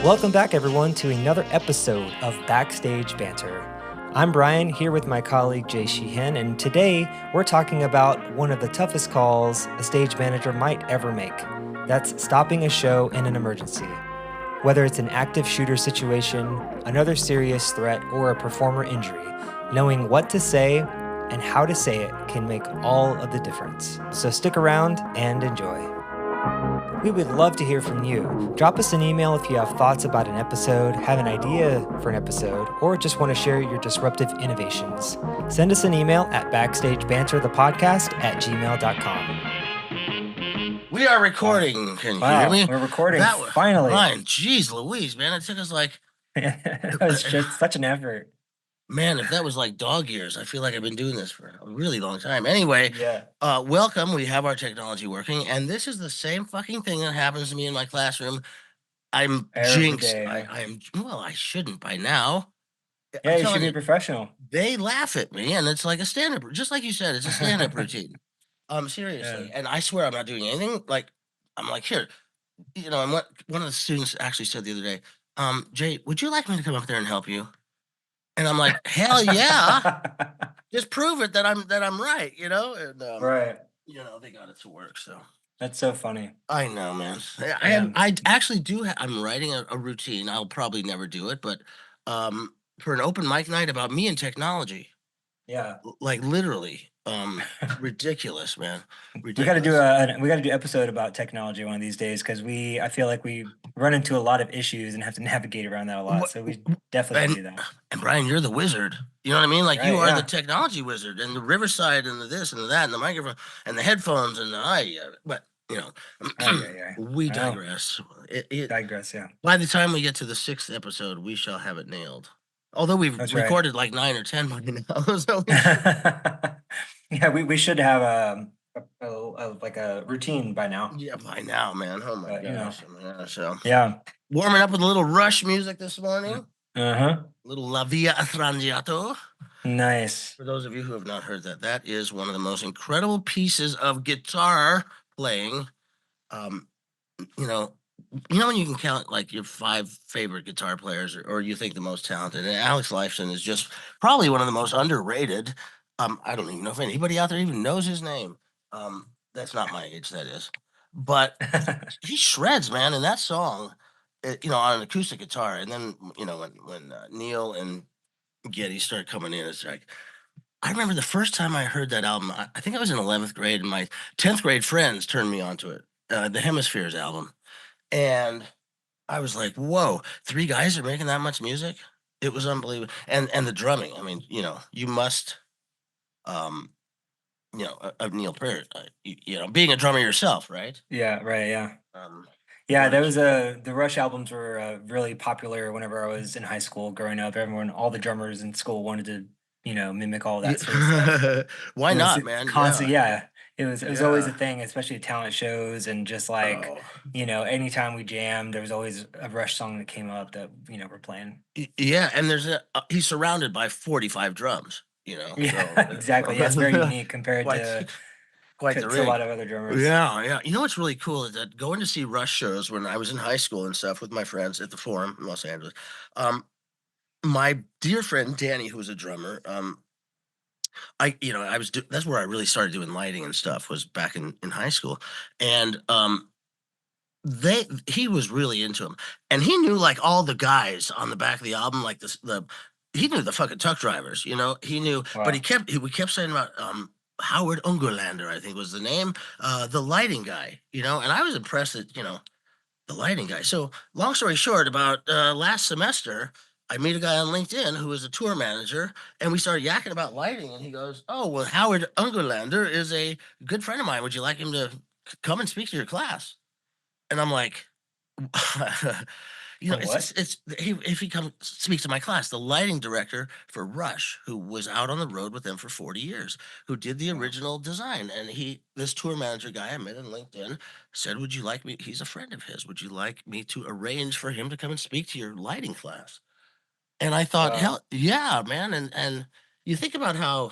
Welcome back, everyone, to another episode of Backstage Banter. I'm Brian, here with my colleague Jay Sheehan, and today we're talking about one of the toughest calls a stage manager might ever make. That's stopping a show in an emergency. Whether it's an active shooter situation, another serious threat, or a performer injury, knowing what to say and how to say it can make all of the difference. So stick around and enjoy. We would love to hear from you. Drop us an email if you have thoughts about an episode, have an idea for an episode, or just want to share your disruptive innovations. Send us an email at backstagebanterthepodcast@gmail.com. We are recording. Can you hear me? We're recording, finally. Fine. Jeez Louise, man. It took us like... It was just such an effort. Man, if that was like dog years, I feel like I've been doing this for a really long time. Anyway, welcome. We have our technology working, and this is the same fucking thing that happens to me in my classroom. I'm jinxed. I shouldn't by now. Yeah, you should be a professional. They laugh at me, and it's like a stand-up, just like you said, it's a stand-up routine. Seriously. Yeah. And I swear I'm not doing anything. Like, I'm like, here, and what one of the students actually said the other day, Jay, would you like me to come up there and help you? And I'm like, hell yeah. Just prove it that I'm right, and Right. They got it to work. So That's so funny. I know, man. Yeah. I actually do I'm writing a routine. I'll probably never do it, but for an open mic night about me and technology. Yeah. Like literally. Ridiculous, man. We got to do episode about technology one of these days, because I feel like we run into a lot of issues and have to navigate around that a lot. So we definitely do that. And Brian, you're the wizard. You know what I mean? Like, you are yeah. the technology wizard, and the Riverside, and the this and the that, and the microphone, and the headphones, and but we digress. Digress, yeah. By the time we get to the 6th episode, we shall have it nailed. Although we've recorded like 9 or 10 by now. So yeah, we should have a routine by now. Yeah, by now, man. Oh my gosh. So yeah, warming up with a little Rush music this morning. Little La Via Atrangiato. Nice. For those of you who have not heard that, that is one of the most incredible pieces of guitar playing. When you can count like your 5 favorite guitar players, or you think the most talented, and Alex Lifeson is just probably one of the most underrated. I don't even know if anybody out there even knows his name. That's not my age, that is. But he shreds, man, in that song, on an acoustic guitar. And then, when Neil and Geddy started coming in, it's like, I remember the first time I heard that album, I think I was in 11th grade, and my 10th grade friends turned me onto it, the Hemispheres album. And I was like, whoa, 3 guys are making that much music? It was unbelievable. And the drumming, I mean, you must, of Neil Peart, being a drummer yourself, right? Yeah, right, yeah. That was the Rush albums were really popular whenever I was in high school growing up. All the drummers in school wanted to, mimic all that sort of stuff. Why not, man? Constantly, It was always a thing, especially talent shows, and just like, anytime we jammed, there was always a Rush song that came up that, we're playing. Yeah, and he's surrounded by 45 drums, Yeah, so, exactly. Yeah, it's very unique compared to a lot of other drummers. Yeah. You know what's really cool is that going to see Rush shows when I was in high school and stuff with my friends at the Forum in Los Angeles, my dear friend Danny, who was a drummer, that's where I really started doing lighting and stuff, was back in high school. And he was really into him, and he knew like all the guys on the back of the album, like he knew the fucking truck drivers, he knew. Wow. But we kept saying about Howard Ungerlander, I think was the name, the lighting guy, and I was impressed that, the lighting guy. So long story short, about last semester, I meet a guy on LinkedIn who is a tour manager, and we started yakking about lighting, and he goes, oh, well, Howard Ungerlander is a good friend of mine. Would you like him to come and speak to your class? And I'm like, if he comes speak to my class, the lighting director for Rush, who was out on the road with them for 40 years, who did the original design. And this tour manager guy I met on LinkedIn said, would you like me? He's a friend of his. Would you like me to arrange for him to come and speak to your lighting class? And I thought, hell yeah, man. And you think about how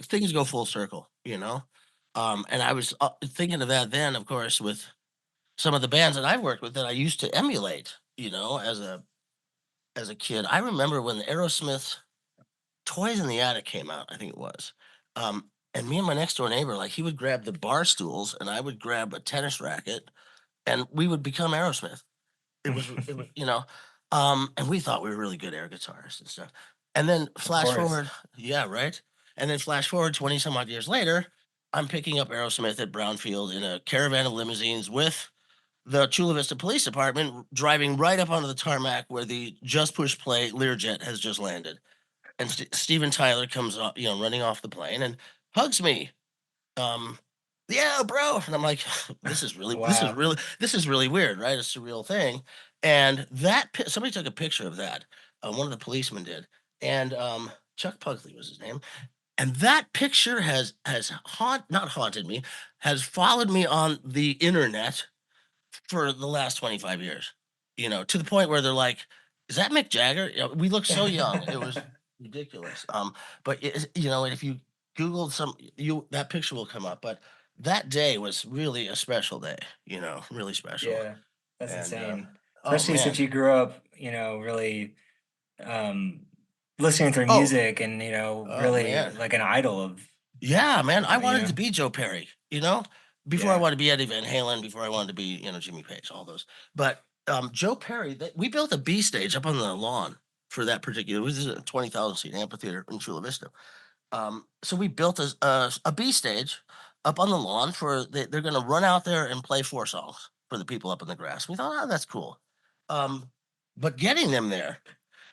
things go full circle, and I was thinking of that then, of course, with some of the bands that I've worked with that I used to emulate, as a kid. I remember when the Aerosmith Toys in the Attic came out, I think it was. And me and my next door neighbor, like he would grab the bar stools and I would grab a tennis racket and we would become Aerosmith. And we thought we were really good air guitarists and stuff. And then Of flash course. forward, yeah, right. And then flash forward 20 some odd years later, I'm picking up Aerosmith at Brownfield in a caravan of limousines with the Chula Vista Police Department driving right up onto the tarmac where the Just Push Play Learjet has just landed. And Steven Tyler comes up, running off the plane and hugs me. Um, yeah, bro. And I'm like, Wow. this is really weird, right? A surreal thing. And somebody took a picture of that. One of the policemen did, and Chuck Pugsley was his name. And that picture has not haunted me, has followed me on the internet for the last 25 years, to the point where they're like, "Is that Mick Jagger?" We look so young. It was ridiculous. But and if you Googled that picture will come up. But that day was really a special day, really special. Yeah, that's And insane. oh Especially man, since you grew up, really um listening to their oh music and, oh really man, like an idol of yeah, man. I them, wanted to be Joe Perry, before I Yeah. wanted to be Eddie Van Halen, before I wanted to be, Jimmy Page, all those. But Joe Perry, we built a B stage up on the lawn for that particular. It was a 20,000 seat amphitheater in Chula Vista. So we built a B stage up on the lawn they're going to run out there and play 4 songs for the people up in the grass. We thought, oh, that's cool. Um, but getting them there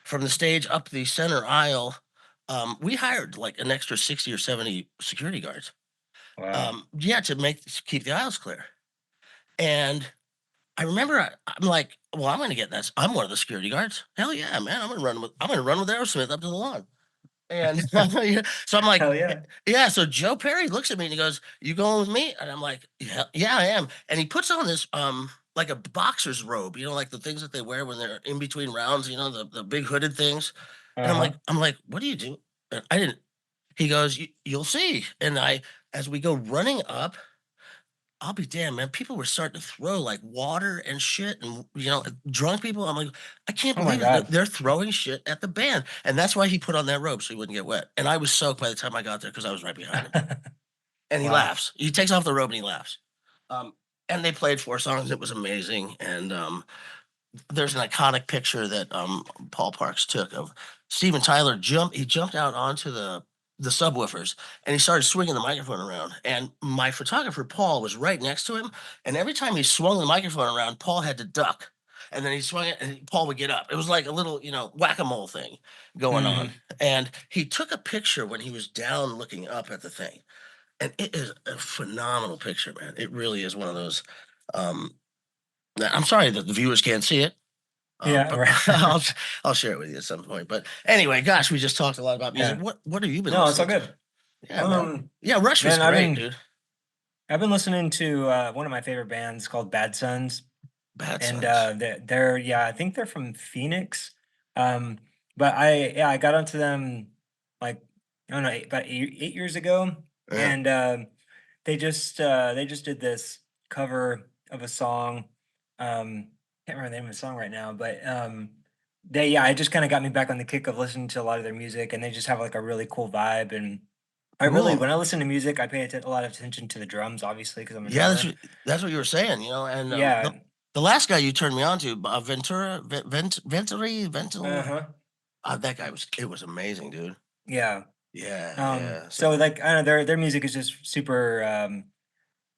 from the stage up the center aisle, we hired like an extra 60 or 70 security guards. Wow. Yeah, to keep the aisles clear. And I remember I'm like, well, I'm going to get this. I'm one of the security guards. Hell yeah, man! I'm going to run with Aerosmith up to the lawn. And so I'm like, Hell yeah. yeah. So Joe Perry looks at me and he goes, "You going with me?" And I'm like, "Yeah, yeah, I am." And he puts on this like a boxer's robe, like the things that they wear when they're in between rounds, the big hooded things. And Uh-huh. I'm like, "What do you do?" And I didn't. He goes, "You'll see." And as we go running up, I'll be damned, man. People were starting to throw like water and shit, and drunk people. I'm like, I can't Oh my believe it. They're, God. they're throwing shit at the band, and that's why he put on that robe so he wouldn't get wet. And I was soaked by the time I got there because I was right behind him. And he Wow. laughs. He takes off the robe and he laughs. Um, and they played 4 songs. It was amazing. And there's an iconic picture that Paul Parks took of Steven Tyler He jumped out onto the subwoofers and he started swinging the microphone around. And my photographer Paul was right next to him. And every time he swung the microphone around, Paul had to duck. And then he swung it, and Paul would get up. It was like a little, whack a mole thing going on. Mhm. And he took a picture when he was down looking up at the thing, and it is a phenomenal picture, man. It really is one of those. Um, I'm sorry that the viewers can't see it, Yeah, but right. I'll share it with you at some point. But anyway, gosh, we just talked a lot about music. Yeah. What have you been No, it's all listening to? good. Yeah, man. Yeah, Rush was Man, great, dude. I've been listening to one of my favorite bands called Bad Sons. Bad And Sons. they're yeah, I think they're from Phoenix. Um, but I got onto them like I don't know about 8 years ago, Yeah. and they just did this cover of a song. Can't remember the name of the song right now, but they yeah, it just kind of got me back on the kick of listening to a lot of their music, and they just have like a really cool vibe. And I really, Cool. when I listen to music, I pay a lot of attention to the drums, obviously, because I'm a Yeah, drummer. that's what you were saying, and Yeah. the last guy you turned me on to, Ventura, Venturi, Ventil. Uh-huh. That guy it was amazing, dude. Yeah. Yeah, yeah. So So like I don't know, their music is just super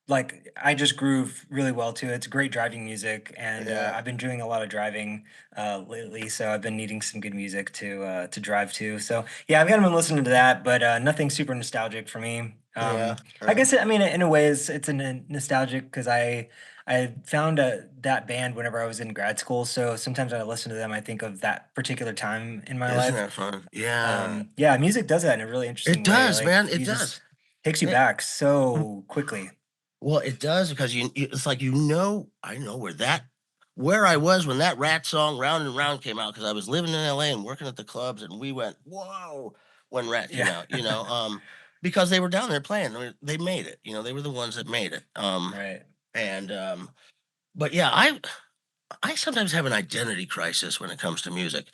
like I just groove really well to it. It's great driving music, and yeah, I've been doing a lot of driving lately, so I've been needing some good music to drive to. So yeah, I've kind of been listening to that, but nothing super nostalgic for me. yeah. I guess I mean in a way it's a nostalgic because I found that band whenever I was in grad school. So sometimes when I listen to them, I think of that particular time in my Isn't life. that fun? Yeah. Yeah, music does that in a really It interesting way. does, Like man, it you does. just takes you It back w so quickly. well, it does because it's like, I know where I was when that Rat song "Round and Round" came out because I was living in LA and working at the clubs, and we went, "Whoa," when Rat came Yeah. out, because they were down there playing. They made it, they were the ones that made it, Right. and, but yeah, I sometimes have an identity crisis when it comes to music.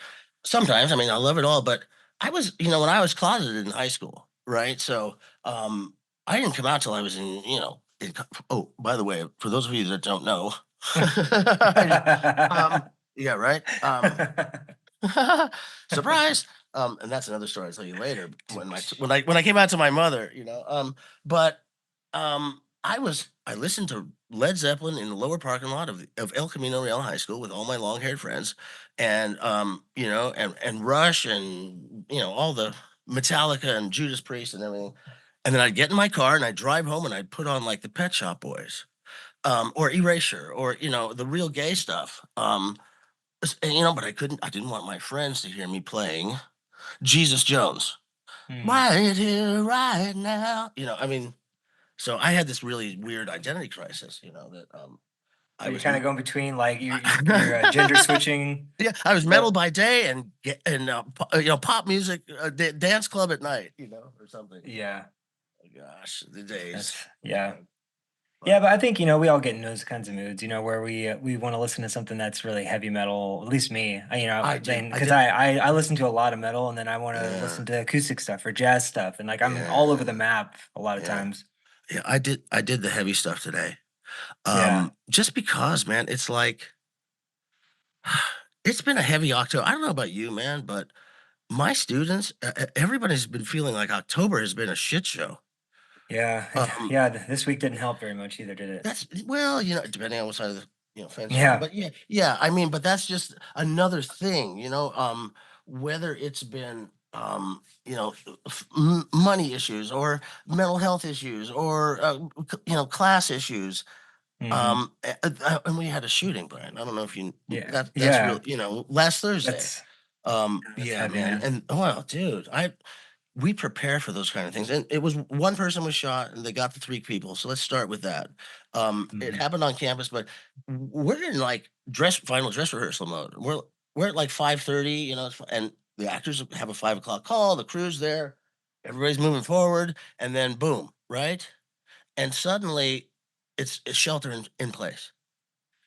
Sometimes, I mean, I love it all, but when I was closeted in high school, right? So, I didn't come out till I was oh, by the way, for those of you that don't know, I, yeah, right. Surprise. And that's another story I'll tell you later when I came out to my mother, but I listened to Led Zeppelin in the lower parking lot of El Camino Real High School with all my long-haired friends, and and Rush, and all the Metallica and Judas Priest and everything. And then I'd get in my car and I'd drive home and I'd put on like the Pet Shop Boys, or Erasure, or the real gay stuff. But I didn't want my friends to hear me playing Jesus Jones. Hmm. Right here, right now. So I had this really weird identity crisis, that I You're was kind of going between like you're gender switching. yeah, I was metal But by day and pop music, dance club at night, or something. yeah, Oh, gosh, the days. that's yeah. Um, Yeah, but but I think, we all get in those kinds of moods, where we want to listen to something that's really heavy metal. At least me, I do. then I because did. I listen to a lot of metal, and then I want to Yeah, listen to acoustic stuff or jazz stuff, and like I'm all over the yeah, map a lot of yeah, times. yeah. I did the heavy stuff today. Yeah, Just because, man, it's like it's been a heavy October. I don't know about you, man, but my students, everybody's been feeling like October has been a shit show. yeah, Um, yeah. This week didn't help very much either, did it? that's depending on what side of the fence you're on. Yeah. But yeah, yeah. I mean, but that's just another thing, whether it's been money issues or mental health issues or class issues. Hmm. And we had a shooting, Brian. I don't know if Yeah. that's Yeah. real, last Thursday. That's that's Yeah, heavy, man. man. And well, dude, we prepare for those kind of things. And it was one person was shot and they got the three people. So let's start with that. It Hmm. happened on campus, but we're in like final dress rehearsal mode. We're at like 5:30, and the actors have a 5 o'clock call, the crew's there, everybody's moving forward, and then boom, right? And suddenly it's shelter in place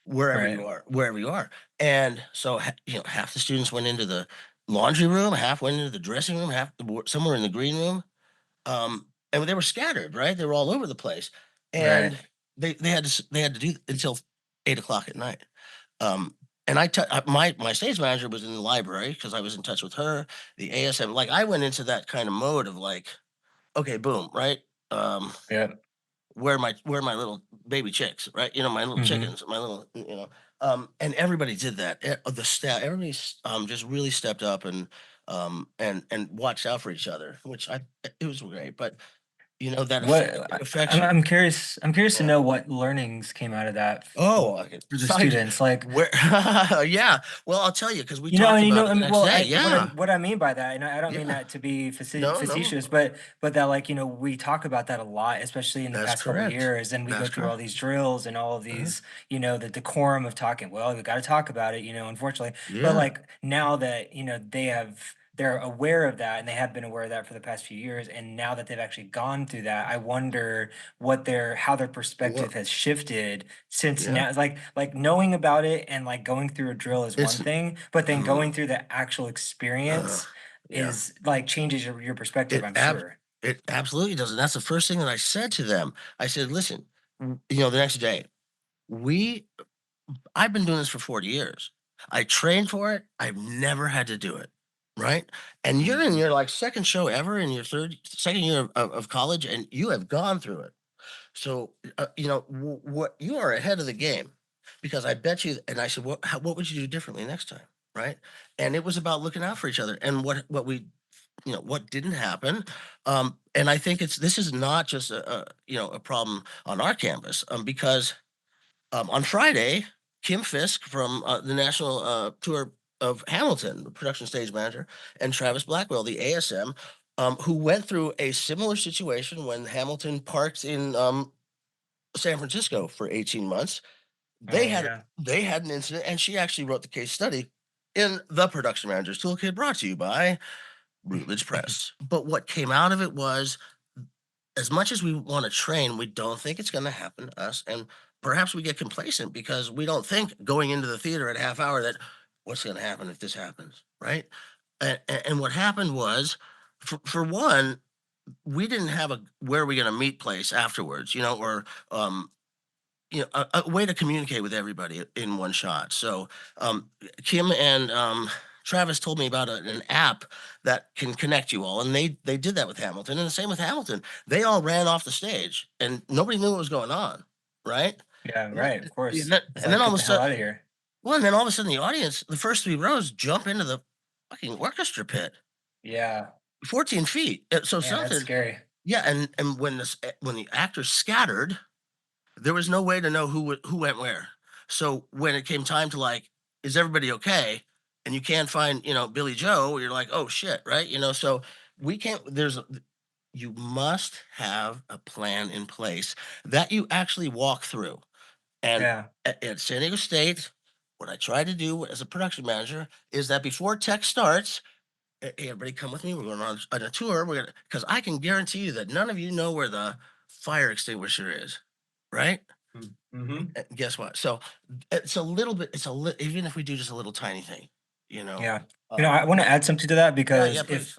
Right. wherever you are. And so, half the students went into the laundry room, half went into the dressing room, somewhere in the green room. And they were scattered, right? They were all over the place. Right. And they had to do until 8 o'clock at night. Um, and my stage manager was in the library because I was in touch with her, the ASM. Like I went into that kind of mode of like, okay, boom, right? Um, Yeah. where are my little baby chicks, right? My little Hmm. chickens, my little, and everybody did that. The staff, everybody just really stepped up and watched out for each other, which it was great. But that it affects you. I'm curious. I'm curious to Yeah. know what learnings came out of that Oh, okay. for the Side students. Like, where? Yeah. Well, I'll tell you because we and talked about I it the mean, next well, day. I Yeah. what I mean by that, and I don't mean Yeah. that to be No, facetious, no, but that, like, we talk about that a lot, especially in the that's past couple of correct. years, and we go That's through all correct. these drills and all of Uh-huh. these, the decorum of talking. Well, we got to talk about it, unfortunately. But Yeah. like now that they're aware of that, and they have been aware of that for the past few years, and now that they've actually gone through that, I wonder how their perspective Well, has shifted since yeah. now. Like knowing about it and like going through a drill is one It's. thing, but then mm, going through the actual uh, experience yeah. is like changes your perspective, It I'm ab sure. it absolutely does, and that's the first thing that I said to them. I said, "Listen," the next day, "we I've been doing this for 40 years. I trained for it. I've never had to do it, right? And you're in Mhm. your, like, 2nd show ever in your 2nd year of college, and you have gone through it. So, what you are ahead of the game because I bet you." And I said, what would you do differently next time?" Right? And it was about looking out for each other. And what didn't happen. And I think this is not just a problem on our campus, because on Friday, Kim Fisk from the national tour of Hamilton, the production stage manager, and Travis Blackwell, the ASM, who went through a similar situation when Hamilton parked in San Francisco for 18 months. They Oh had yeah. they had an incident, and she actually wrote the case study in the production manager's toolkit, brought to you by Routledge Press. But what came out of it was, as much as we want to train, we don't think it's going to happen to us. And perhaps we get complacent because we don't think going into the theater at half hour that what's going to happen if this happens, right? And what happened was, for one, we didn't have a where are we going to meet place afterwards, or um, a way to communicate with everybody in one shot. So Kim and Travis told me about an app that can connect you all, and they did that with Hamilton, and the same with Hamilton. They all ran off the stage, and nobody knew what was going on, right? Yeah, And then, right, of and course. then, It's and then like, all of get a the hell sudden, out of here. well, and then all of a sudden, the audience, the first three rows, jump into the fucking orchestra pit, Yeah, 14 feet. So man, that's something, scary. yeah. And when the actors scattered, there was no way to know who went where. So when it came time to, like, is everybody okay? And you can't find, Billy Joe, you're like, oh shit, right? So we can't. You must have a plan in place that you actually walk through. And Yeah. at San Diego State, what I try to do as a production manager is that before tech starts, hey, everybody come with me. We're going on a tour. We're gonna because I can guarantee you that none of you know where the fire extinguisher is, right? Mm-hmm. Guess what? So it's a little bit. Even if we do just a little tiny thing, you know. Yeah. Um, I want to add something to that yeah, yeah, because please.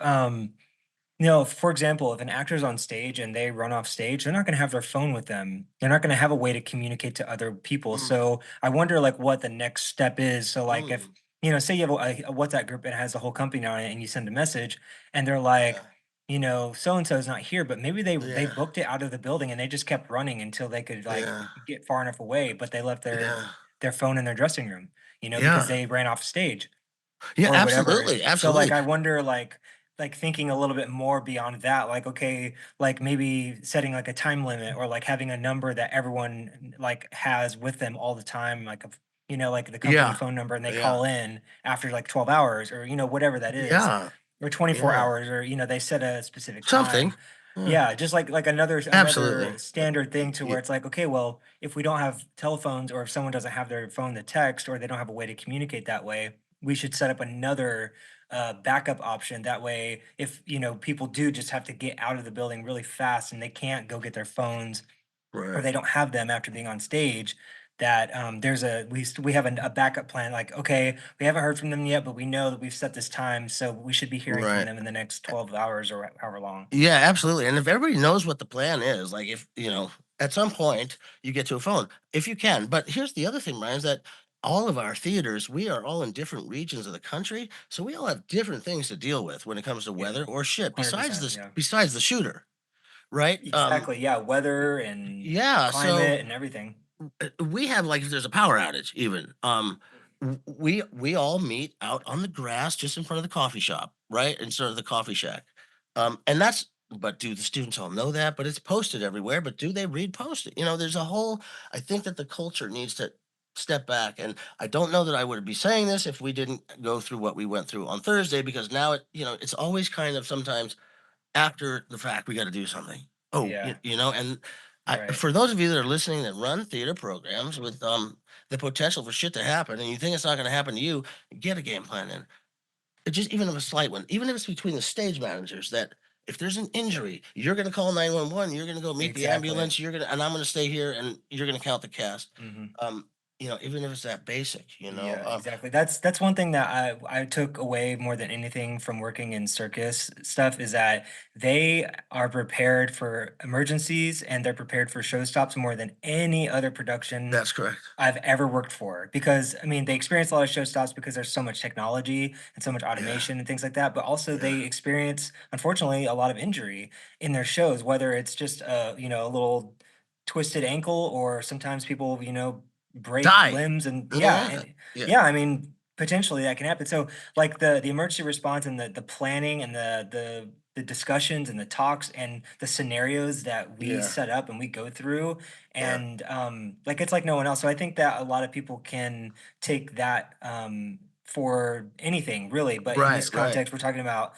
for example, if an actor's on stage and they run off stage, they're not going to have their phone with them. They're not going to have a way to communicate to other people. Mm, So I wonder like what the next step is. So like if, mm, say you have a WhatsApp group that has the whole company on it and you send a message and they're yeah, like, so and so is not here, but maybe they yeah, booked it out of the building and they just kept running until they could like yeah, get far enough away, but they left yeah, their phone in their dressing room, because yeah, they ran off stage yeah. or whatever. Absolutely, So like absolutely. I wonder like thinking a little bit more beyond that, like okay, like maybe setting like a time limit or like having a number that everyone like has with them all the time, like like the company Yeah, phone number and they yeah, call in after like 12 hours or whatever that is yeah, or 24 yeah. hours or they set a specific Something. time. Yeah, Yeah, just like another absolutely. standard thing to where it's like, okay, well, if we don't have telephones or if someone doesn't have their phone to text or they don't have a way to communicate that way, we should set up another backup option. That way, if people do just have to get out of the building really fast and they can't go get their phones or Right, they don't have them after being on stage, that there's we have a backup plan. Like, okay, we haven't heard from them yet, but we know that we've set this time, so we should be hearing from right. them in the next 12 hours or however long. Yeah, absolutely. And if everybody knows what the plan is, like if, at some point you get to a phone, if you can. But here's the other thing, Ryan, is that all of our theaters, we are all in different regions of the country. So we all have different things to deal with when it comes to Yeah, weather or shit, besides 100%. this, Yeah, besides the shooter, right? exactly. Yeah, weather and Yeah. So climate and everything. we have, like, if there's a power outage even, we all meet out on the grass just in front of the coffee shop, right? In sort of the coffee shack. And that's but do the students all know that? But it's posted everywhere, but do they read post it? There's a whole I think that the culture needs to step back. And I don't know that I would be saying this if we didn't go through what we went through on Thursday, because now it's always kind of sometimes after the fact, we gotta do something. Oh, Yeah, and right. for those of you that are listening that run theater programs with, the potential for shit to happen and you think it's not gonna happen to you, get a game plan in. Just even if a slight one, even if it's between the stage managers that if there's an injury, you're gonna call 911, you're gonna go meet the Exactly. ambulance, and I'm gonna stay here and you're gonna count the cast. Mhm. Even if it's that basic, Yeah, exactly. That's one thing that I took away more than anything from working in circus stuff is that they are prepared for emergencies and they're prepared for show stops more than any other production that's correct. I've ever worked for. Because I mean, they experience a lot of show stops because there's so much technology and so much Yeah, automation and things like that, but also yeah. they experience unfortunately a lot of injury in their shows, whether it's just a little twisted ankle or sometimes people, break Die. limbs and yeah, Yeah, and yeah, yeah, I mean, potentially that can happen. So, like the emergency response and the planning and the discussions and the talks and the scenarios that we yeah. set up and we go through, Yeah. and like it's like no one else. So I think that a lot of people can take that for anything really, but in Right, this right. context, we're talking about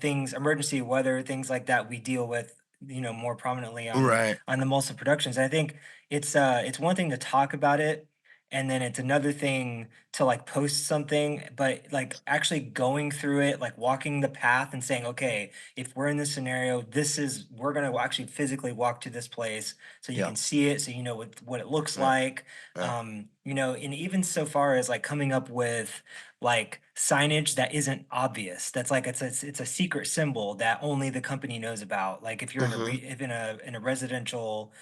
things, emergency weather, things like that. We deal with more prominently on Right. the most of productions. And I think it's one thing to talk about it and then it's another thing to like post something, but like actually going through it, like walking the path and saying, okay, if we're in this scenario, we're going to actually physically walk to this place so you Yeah. can see it, so you know what it looks Yeah. like. Yeah. And even so far as like coming up with like signage that isn't obvious, that's like it's a secret symbol that only the company knows about. Like if you're in a Hmm. if in a residential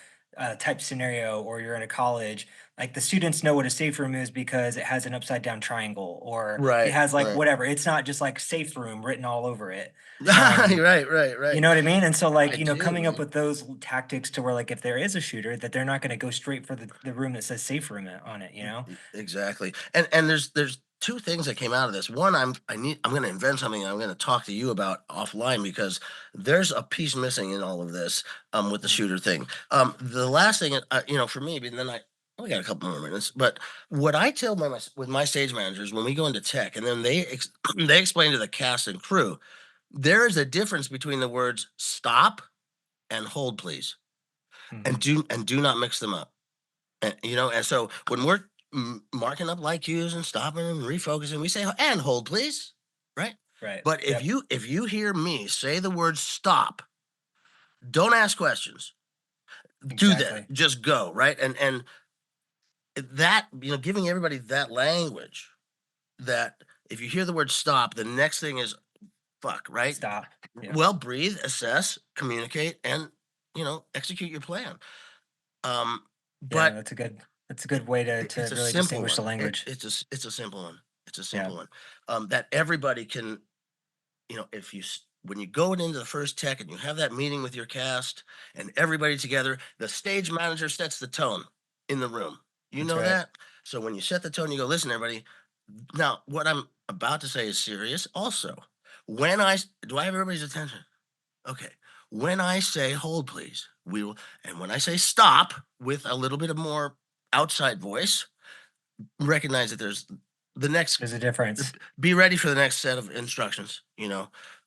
type scenario, or you're in a college, like the students know what a safe room is because it has an upside down triangle, or it Right. has like Right. whatever. It's not just like safe room written all over it. Um, Right. Right. you Right. know what I mean? And so like, I do, coming up man. with those tactics to where like if there is a shooter, that they're not going to go straight for the room that says safe room on it, you know? Exactly. And there's two things that came out of this. One, I'm going to invent something I'm going to talk to you about offline, because there's a piece missing in all of this, with the Mm. shooter thing. The last thing, for me, and then I only got a couple more minutes, but what I tell with my stage managers when we go into tech, and then they explain to the cast and crew, there is a difference between the words stop and hold please, and Mhm. do not mix them up. And so when we're marking up light cues and stopping and refocusing, we say and hold please, right? Right. But if Yep. you hear me say the word stop, don't ask questions. Do that. Exactly. Just go, right? And that, giving everybody that language, that if you hear the word stop, the next thing is fuck, right? Stop. Yep. Well, breathe, assess, communicate, and execute your plan. Um, Yeah, but that's a good way to it's a really simple distinguish the one. language. It's a simple one. It's a Yeah, simple one, that everybody can. If when you go into the first tech and you have that meeting with your cast and everybody together, the stage manager sets the tone in the room. You that's know right. that. So when you set the tone, you go, listen, everybody. Now, what I'm about to say is serious. Also, do I have everybody's attention? Okay. When I say hold, please, we will. And when I say stop with a little bit of more outside voice, recognize that there's the next There's a difference. be ready for the next set of instructions.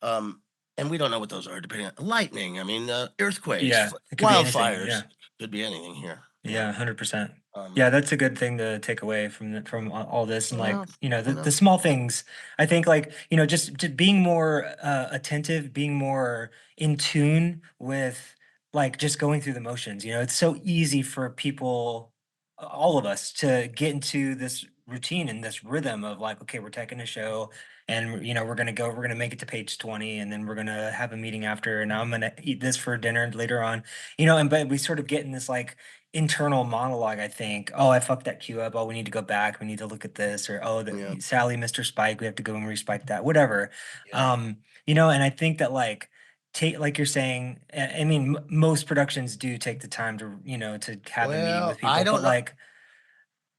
um and we don't know what those are, depending on lightning, I mean, earthquakes, Yeah, it could be anything. wildfires, Yeah. could be anything here. Yeah, 100%. um Yeah, that's a good thing to take away from all this, and like, well, you the know small things. I think like, just being more attentive, being more in tune with like just going through the motions. It's so easy for people, all of us, to get into this routine and this rhythm of like, okay, we're taking a show, and we're going to make it to page 20, and then we're going to have a meeting after, and now I'm going to eat this for dinner later on. And but we sort of get in this like internal monologue, I think. Oh, I fucked that cue up. Oh, we need to go back. We need to look at this. Or, oh, yeah, Sally, Mr. Spike, we have to go and respike that. Whatever. yeah. Um, and I think that like take like you're saying, I mean, most productions do take the time to, to have a meeting with Well, I people, but don't know. like,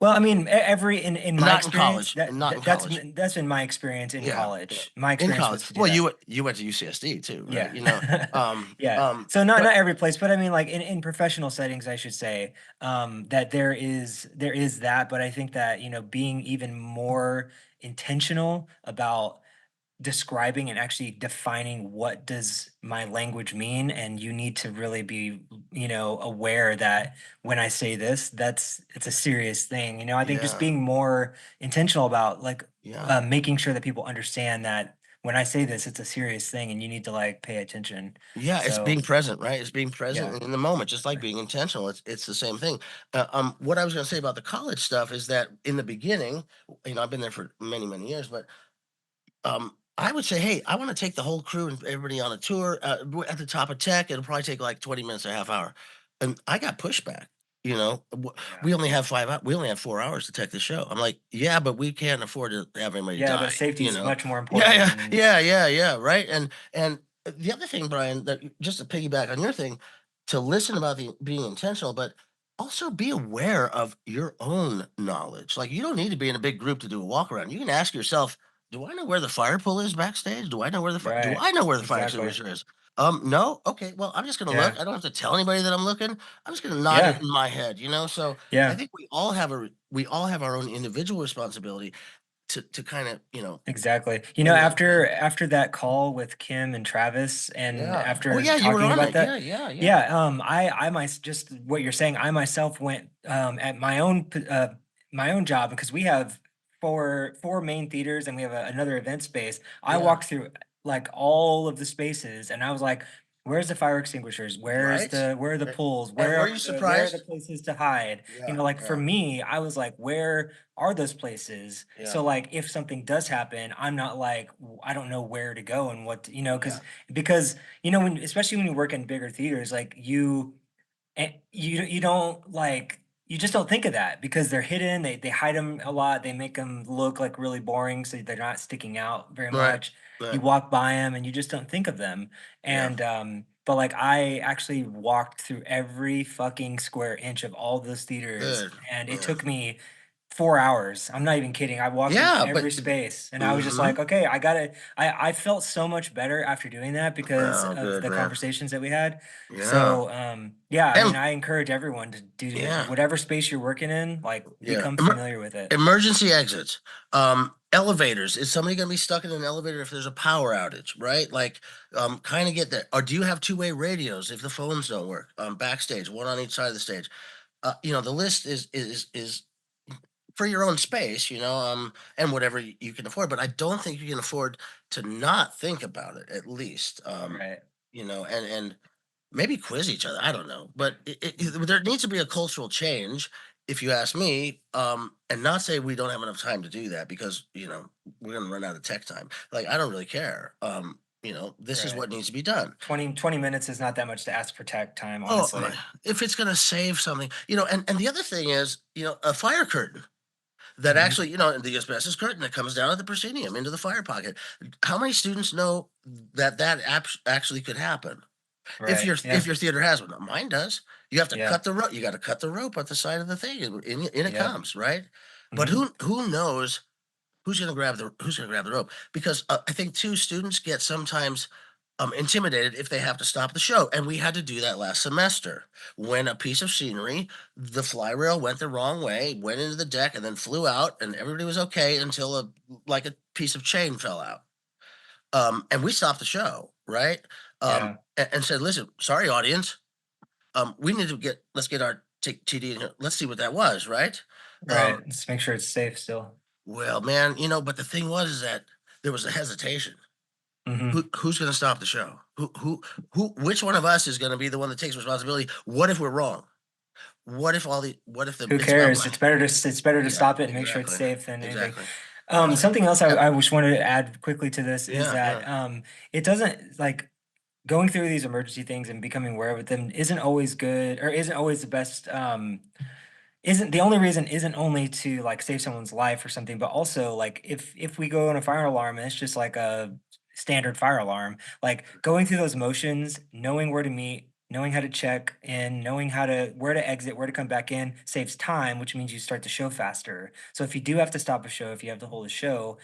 well, I mean, in my Not in experience, college, not in that's college. that's been my experience in Yeah, yeah. college. My In experience college, was to do well, that. you went to UCSD too, right? Yeah. Yeah. So not But every place, but I mean like in professional settings, I should say, that there is that, but I think that, being even more intentional about describing and actually defining what does my language mean, and you need to really be, aware that when I say this, it's a serious thing. I think just yeah, being more intentional about like yeah. making sure that people understand that when I say this, it's a serious thing and you need to like pay attention. Yeah, it's So being present, right? It's being yeah. present in the moment, just like being intentional. It's the same thing. What I was going to say about the college stuff is that in the beginning, I've been there for many, many years, but I would say, hey, I want to take the whole crew and everybody on a tour, at the top of tech. It'll probably take like 20 minutes, a half hour, and I got pushback. Yeah. We only have we only have 4 hours to tech the show. I'm like, yeah, but we can't afford to have anybody Yeah, but die. safety is much more Yeah, important yeah, than yeah, yeah, yeah, right. And the other thing, Brian, that just to piggyback on your thing, to listen about the being intentional, but also be aware of your own knowledge. Like, you don't need to be in a big group to do a walk around. You can ask yourself, do I know where the fire pole is backstage? Do right. I know where the fire Exactly. extinguisher is? No. Okay. Well, I'm just gonna Yeah. look. I don't have to tell anybody that I'm looking. I'm just gonna nod it Yeah. in my head. So I Yeah. think we all have our own individual responsibility to kind of Exactly. bring that After down. that call with Kim and Travis, and Yeah. Oh after yeah, you were talking on about that. that, Yeah, yeah, yeah. yeah, just what you're saying, I myself went, at my own my own job, because we have four main theaters and we have another event space. I Yeah. walked through like all of the spaces, and I was like, "Where's the fire extinguishers? Right. Where are the A- pools? And were you Where are the surprised? places to hide?" Yeah. Like for Yeah. me, I was like, "Where are those places?" Yeah. So like, if something does happen, I'm not like, I don't know where to go and what Yeah. because when especially when you work in bigger theaters, like and you don't like you just don't think of that because they're hidden. They hide them a lot. They make them look like really boring, so they're not sticking out very Right. much. You Right. walk by them and you just don't think of them. Yeah. And but like I actually walked through every fucking square inch of all those theaters, Good. and it Yeah. took me 4 hours. I'm not even kidding. I walked through Yeah. every But. space, and I was just Mm-hmm. like, okay, I got to I felt so much better after doing that because Oh, of good, the man. conversations that we had. Yeah. So, yeah, I mean, And I encourage everyone to do yeah. whatever space you're working in, like Yeah. become familiar with it. Emergency exits. Elevators. Is somebody going to be stuck in an elevator if there's a power outage? Right. Like, kind of get that. Or do you have two-way radios if the phones don't work? Backstage, one on each side of the stage. The list is for your own space, and whatever you can afford. But I don't think you can afford to not think about it, at least. Right. And maybe quiz each other. I don't know, but there needs to be a cultural change, if you ask me, and not say we don't have enough time to do that because we're going to run out of tech time. Like I don't really care. This is Right. what needs to be done. 20 minutes is not that much to ask for tech time, Oh my! honestly. If it's going to save something, and the other thing is, a fire curtain that Hmm. actually, the asbestos curtain that comes down at the proscenium into the fire pocket. How many students know that actually could happen? If Right. your Yeah. if your theater has one, mine does. You have to Yeah. cut the rope. You got to cut the rope at the side of the thing, and in it Yep. comes, right? But Hmm. who knows who's gonna grab the rope? Because I think two students get sometimes intimidated if they have to stop the show, and we had to do that last semester when a piece of scenery, the fly rail went the wrong way, went into the deck, and then flew out, and everybody was okay until a piece of chain fell out. And we stopped the show, right? Yeah. And said, "Listen, sorry, audience. We need to let's get our TD in here. Let's see what that was, right?" Um, Right. Just make sure it's safe still. well, man, but the thing was is that there was a hesitation. Hmm. Who's going to stop the show? Which one of us is going to be the one that takes responsibility? What if we're wrong? What if Who it's about cares? my It's better to yeah, stop it and make sure it's exactly, safe than anything. exactly. So Something else yeah, I just wanted to add quickly to this is yeah, yeah, that it doesn't like going through these emergency things and becoming aware of them isn't always good or isn't always the best. Isn't the only reason isn't only to like save someone's life or something, but also like if we go on a fire alarm and it's just like a standard fire alarm, like going through those motions, knowing where to meet, knowing how to check in, knowing how to where to exit, where to come back in saves time, which means you start the show faster. So if you do have to stop a show, if you have to hold a show,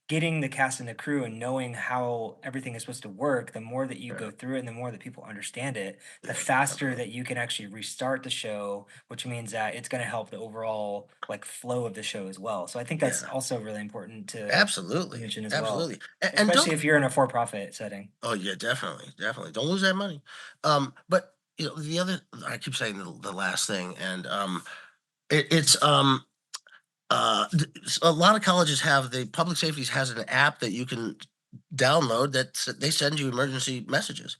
getting the cast and the crew and knowing how everything is supposed to work, the more that you yeah, go through it and the more that people understand it, the yeah, faster definitely. that you can actually restart the show, which means that it's going to help the overall like flow of the show as well. So I think that's Yeah, also really important to absolutely, mention as well, absolutely. And especially don't. if you're in a for-profit setting. Oh yeah, definitely, definitely. Don't lose that money. But the other, I keep saying the last thing, and it's a lot of colleges have the public safeties has an app that you can download that they send you emergency messages.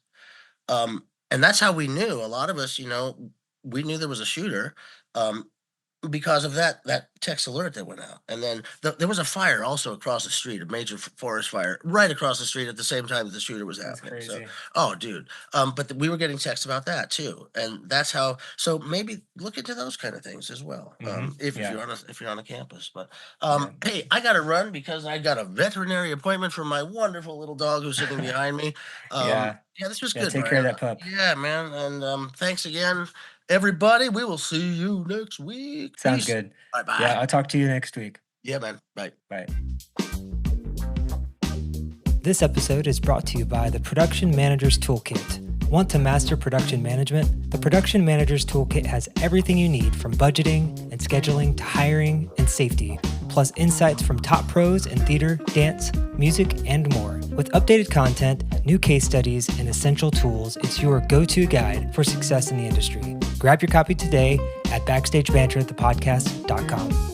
And that's how we knew. A lot of us, we knew there was a shooter. Um, because of that text alert that went out, and then there was a fire also across the street, a major forest fire right across the street at the same time that the shooter was That's happening. So, crazy. oh, dude, but we were getting texts about that too, and that's how. So maybe look into those kind of things as well, if Yeah. you're on a campus. But Yeah. hey, I got to run because I got a veterinary appointment for my wonderful little dog who's sitting behind me. Yeah. Yeah, this was Yeah. good, Take care of Brian. that pup. Yeah, man, and thanks again. Everybody, we will see you next week. Sounds Peace. good. Bye bye. Yeah. I'll talk to you next week. Yeah, man. Bye. Bye. This episode is brought to you by the Production Manager's Toolkit. Want to master production management? The Production Manager's Toolkit has everything you need from budgeting and scheduling to hiring and safety, plus insights from top pros in theater, dance, music, and more. With updated content, new case studies, and essential tools, it's your go-to guide for success in the industry. Grab your copy today at BackstageBanterThePodcast.com.